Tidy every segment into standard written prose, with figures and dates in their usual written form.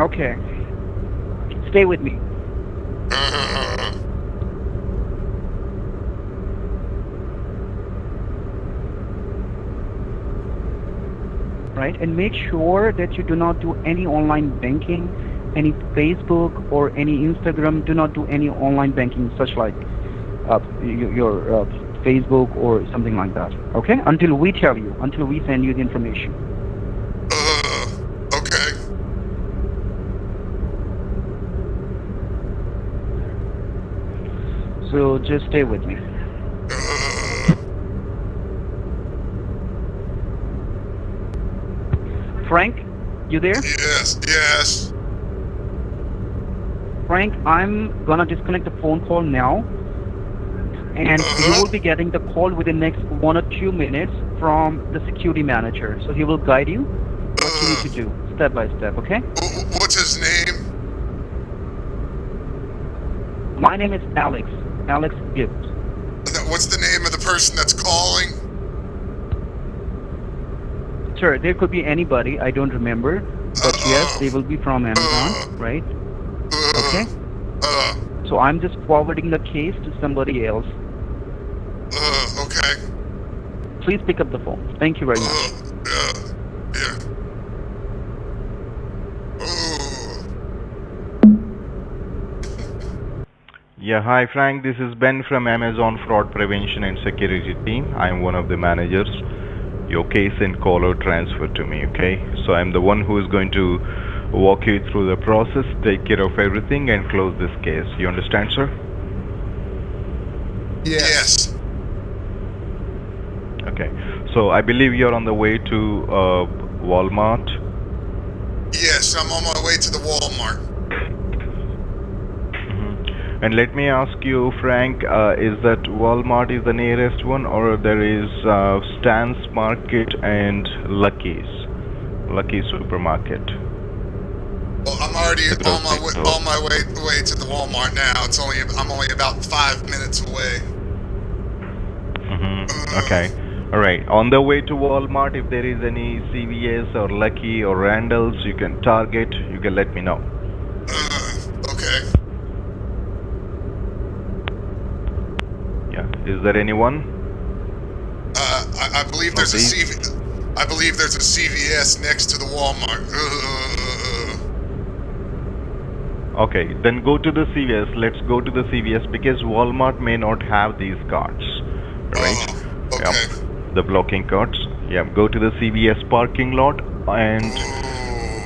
Okay. Stay with me. Right, and make sure that you do not do any online banking, any Facebook or any Instagram. Do not do any online banking, such like your Facebook or something like that. Okay, until we tell you, until we send you the information. Okay. So just stay with me. Frank, you there? Yes. Frank, I'm gonna disconnect the phone call now, and you will be getting the call within the next 1 or 2 minutes from the security manager. So he will guide you what you need to do, step by step, okay? What's his name? My name is Alex Gibbs. What's the name of the person that's calling? Sure, there could be anybody, I don't remember, but yes, they will be from Amazon, right? Okay? So I'm just forwarding the case to somebody else. Okay. Please pick up the phone. Thank you very much. Yeah. Yeah, hi Frank, this is Ben from Amazon Fraud Prevention and Security Team. I'm one of the managers. Your case and caller transferred to me, okay? So I'm the one who is going to walk you through the process, take care of everything and close this case. You understand, sir? Yes. Okay. So I believe you're on the way to Walmart. Yes, I'm on my way to the Walmart. And let me ask you, Frank, is that Walmart is the nearest one, or there is Stan's Market and Lucky's Supermarket? Well, I'm already on my way to the Walmart now. I'm only about 5 minutes away. Okay. All right. On the way to Walmart, if there is any CVS or Lucky or Randall's you can target, you can let me know. Okay. Yeah. Is there anyone? I believe there's a CVS next to the Walmart. Okay, then go to the CVS. Let's go to the CVS because Walmart may not have these cards, right? Okay. Yep. The blocking cards. Yeah, go to the CVS parking lot, and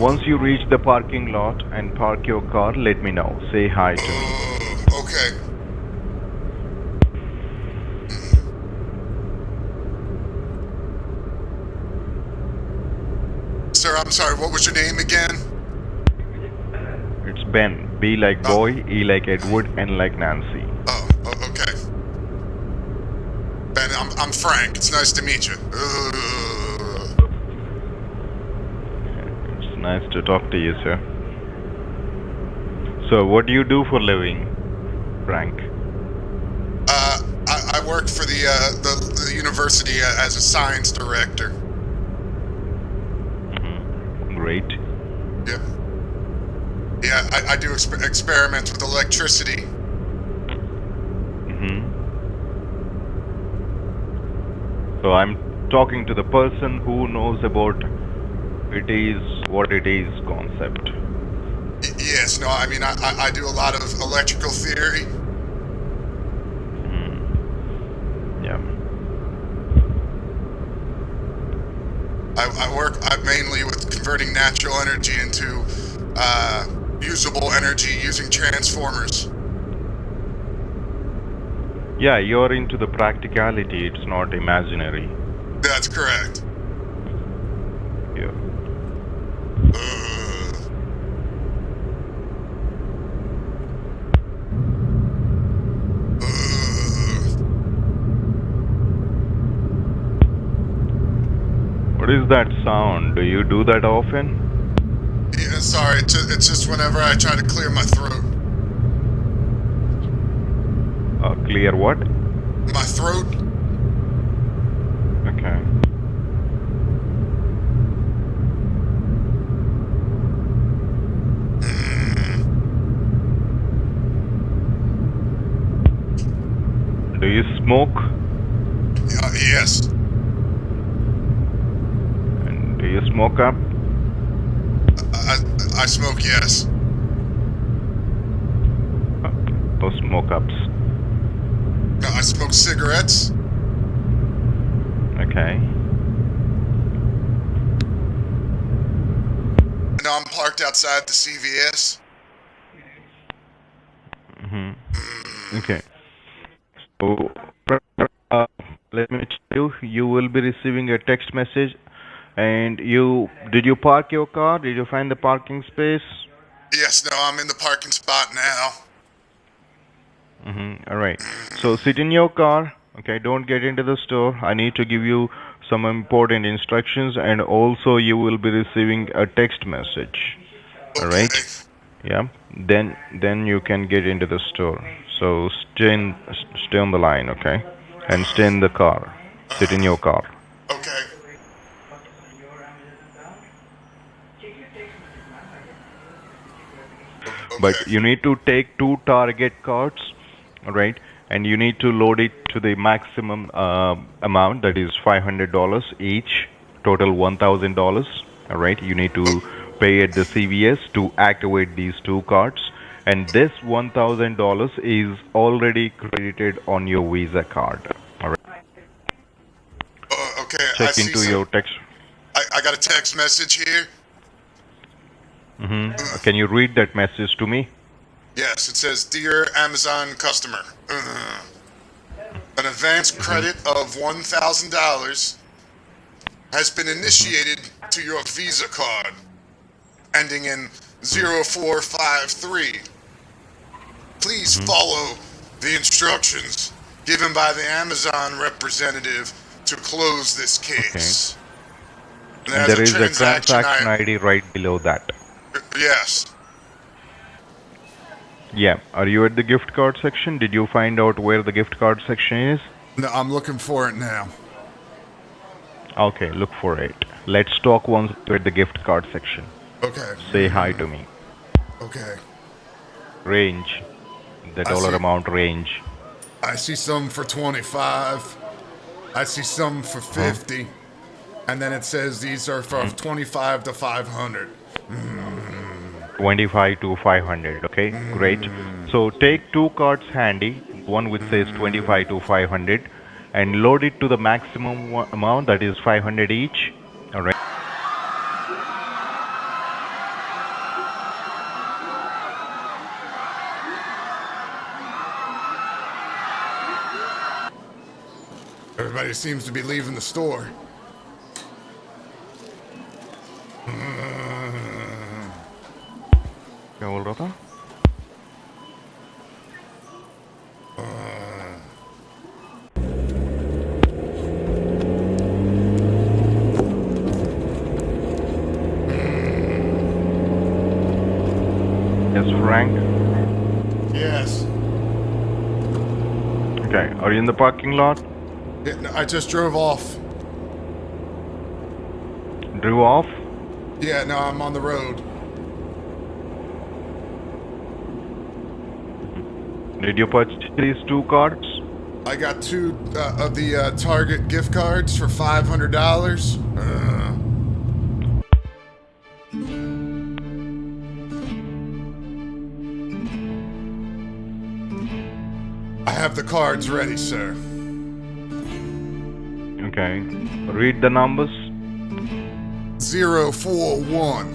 once you reach the parking lot and park your car, let me know. Say hi to me. Okay. Sir, I'm sorry, what was your name again? It's Ben. B like boy, E like Edward, N like Nancy. Oh, okay. Ben, I'm Frank. It's nice to meet you. It's nice to talk to you, sir. So, what do you do for a living, Frank? I work for the university as a science director. Great. Yeah. Yeah, I do experiments with electricity. So I'm talking to the person who knows about it is what it is concept. Yes, no, I mean, I do a lot of electrical theory. Yeah. I work mainly with converting natural energy into usable energy using transformers. Yeah, you're into the practicality, it's not imaginary. That's correct. Yeah. What is that sound? Do you do that often? Yeah, sorry, it's just whenever I try to clear my throat. Clear what? My throat? Okay. smoke? Yes. And do you smoke up? I smoke, yes. No smoke ups. No, I smoke cigarettes. Okay. No, I'm parked outside the CVS. Okay. So, let me tell you, you will be receiving a text message. And did you park your car? Did you find the parking space? Yes, no, I'm in the parking spot now. All right. So sit in your car. Okay. Don't get into the store. I need to give you some important instructions, and also you will be receiving a text message. All right. Okay. Yeah. Then you can get into the store. So stay on the line, okay? And stay in the car. Sit in your car. Okay. But Okay. you need to take 2 target cards, all right? And you need to load it to the maximum amount, that is $500 each, total $1,000, all right? You need to pay at the CVS to activate these 2 cards. And this $1,000 is already credited on your Visa card, all right? Okay, I Check see into some. your text. I got a text message here. Can you read that message to me? Yes, it says, "Dear Amazon customer, an advance credit of $1,000 has been initiated to your Visa card, ending in 0453. Please follow the instructions given by the Amazon representative to close this case." And as there a is a transaction transaction ID right below that. Yes. Yeah. Are you at the gift card section? Did you find out where the gift card section is? No, I'm looking for it now. Okay, look for it. Let's talk once we're at the gift card section. Okay. Say hi to me. Okay. Range. The I dollar see. amount range. I see some for 25. I see some for 50. And then it says these are from 25 to 500. 25 to 500. Okay, great. So take 2 cards handy, one which says 25 to 500, and load it to the maximum amount, that is 500 each. All right. Everybody seems to be leaving the store. क्या बोल रहा था? Yes, Frank. Yes. Okay, are you in the parking lot? Yeah, no, I just drove off. Drew off? Yeah, no, I'm on the road. Did you purchase these 2 cards? I got 2 of the Target gift cards for $500. I have the cards ready, sir. Okay. Read the numbers. 041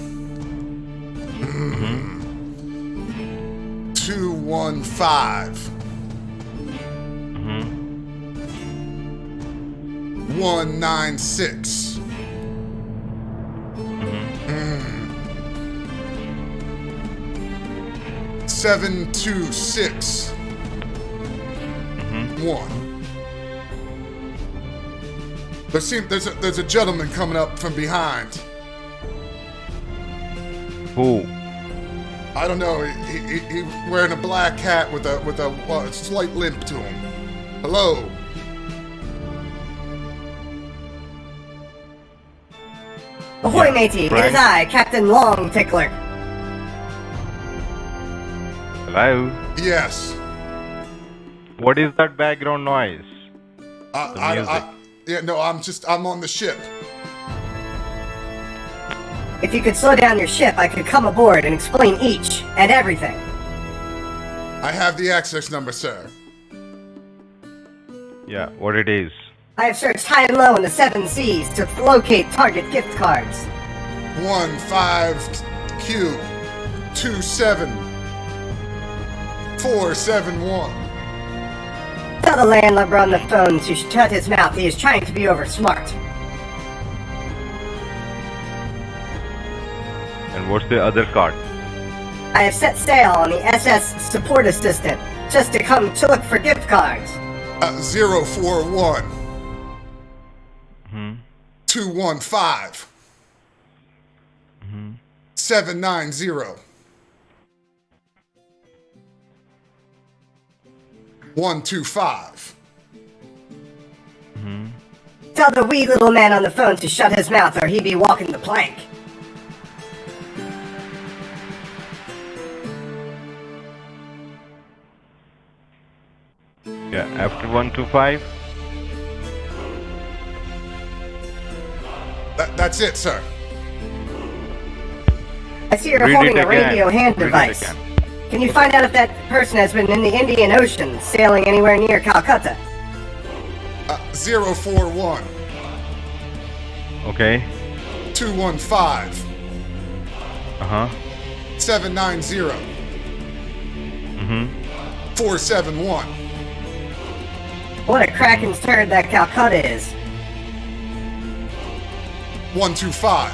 215 196 726 1. There's a gentleman coming up from behind. Who? I don't know. He wearing a black hat with a slight limp to him. Hello. Ahoy, matey! It is I, Captain Long Tickler. Hello? Yes. What is that background noise? music. Yeah, no, I'm on the ship. If you could slow down your ship, I could come aboard and explain each and everything. I have the access number, sir. Yeah, what it is. I have searched high and low in the 7 seas to locate target gift cards. 15Q27471. Tell the landlubber on the phone to shut his mouth. He is trying to be over smart. And what's the other card? I have set sail on the SS Support Assistant just to come to look for gift cards. 041 Hmm. 215 790 125. Tell the wee little man on the phone to shut his mouth or he be walking the plank. Yeah, after 125. That's it, sir. I see you're Read holding it a again. radio hand Read it device. again. Can you find out if that person has been in the Indian Ocean, sailing anywhere near Calcutta? 041 Okay. 215 Uh-huh. 790 471. What a cracking turd that Calcutta is. 125.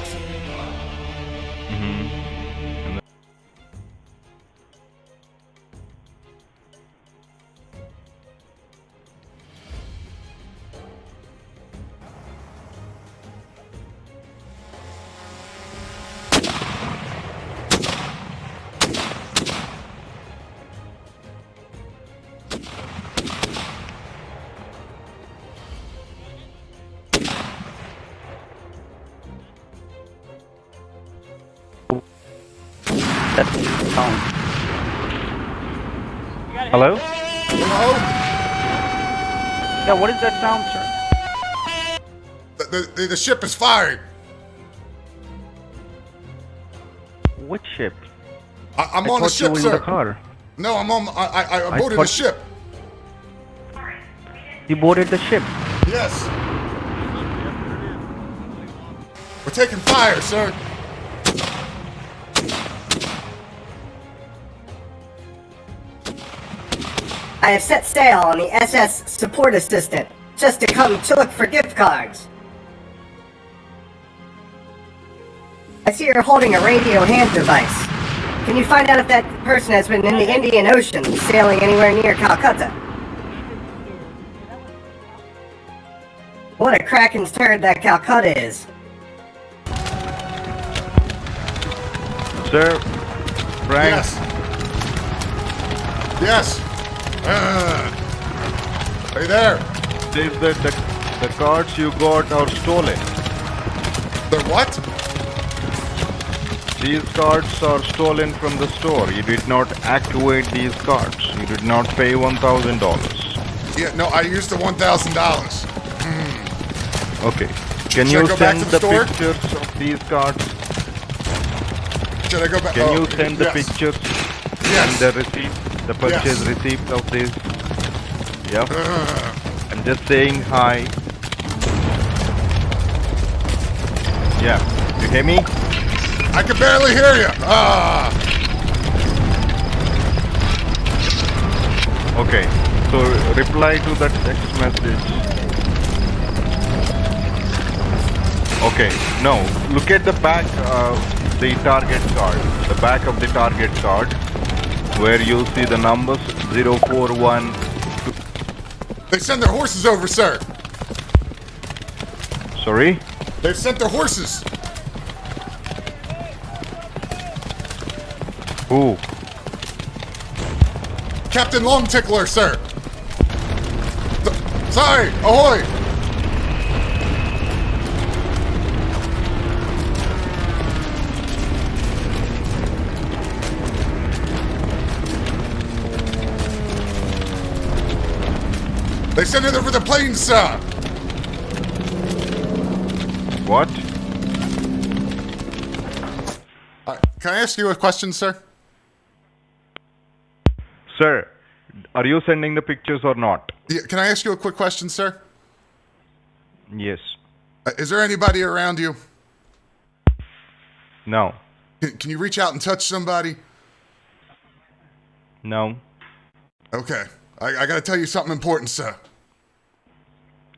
That's the sound. Hello? Hello? Yeah, what is that sound, sir? The ship is firing. Which ship? I'm I on the thought you ship, were in sir. the car. No, I'm on. I boarded the thought- ship. You boarded the ship. Yes. We're taking fire, sir. I have set sail on the SS Support Assistant just to come to look for gift cards. I see you're holding a radio hand device. Can you find out if that person has been in the Indian Ocean, sailing anywhere near Calcutta? What a cracking turd that Calcutta is. Sir, Frank. Yes. Yes. Are you there? Says that the cards you got are stolen. The what? These cards are stolen from the store. You did not activate these cards. You did not pay $1,000. Yeah, no, I used the $1,000. Okay. Can Should you I go back send to the store? pictures of these cards? Should I go back? Can you send the yes. pictures Yes. and the receipt, the purchase Yes. receipt of this? Yeah. I'm just saying hi. Yeah. You hear me? I can barely hear you. Okay. So reply to that text message. Okay. No. Look at the back of the target card. The back of the target card, where you see the numbers 041. They send their horses over, sir. Sorry. They've sent their horses. Who? Captain Long Tickler, sir. Sorry. Ahoy. representative of the planes, sir. What? Can I ask you a question, sir? Sir, are you sending the pictures or not? Yeah, can I ask you a quick question, sir? Yes. Is there anybody around you? No. Can you reach out and touch somebody? No. Okay. I gotta tell you something important, sir.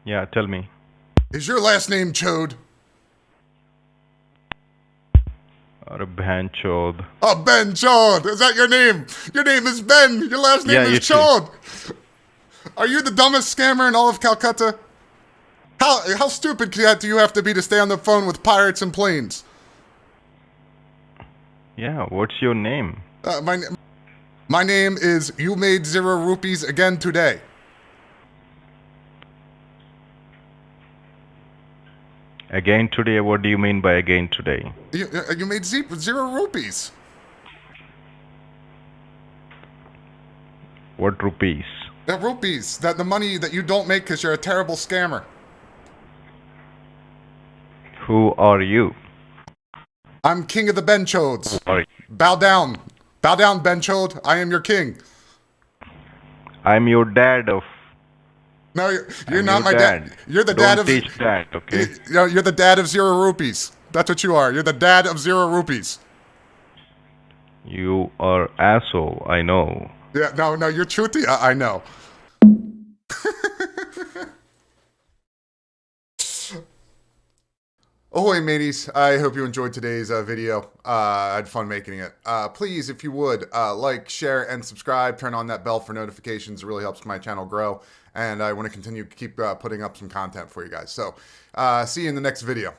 Yeah, tell me. Is your last name Chode? Or a Banchod. Oh, Ben Chode. Is that your name? Your name is Ben. Your last name is Chode. Are you the dumbest scammer in all of Calcutta? How stupid do you have to be to stay on the phone with pirates and planes? Yeah, what's your name? My name is You Made 0 Rupees Again Today. Again today? What do you mean by again today? You made 0 rupees. What rupees? The rupees, the money that you don't make because you're a terrible scammer. Who are you? I'm king of the Benchodes. Sorry. Bow down. Bow down, Benchode. I am your king. I'm your dad of... No, you're not my dad. You're the dad of... Don't teach that, okay? You're the dad of 0 rupees. That's what you are. You're the dad of 0 rupees. You are asshole, I know. Yeah, no, you're truthy. I know. Ahoy, mateys. I hope you enjoyed today's video. I had fun making it. Please, if you would, like, share, and subscribe. Turn on that bell for notifications. It really helps my channel grow. And I want to continue to keep putting up some content for you guys. So, see you in the next video.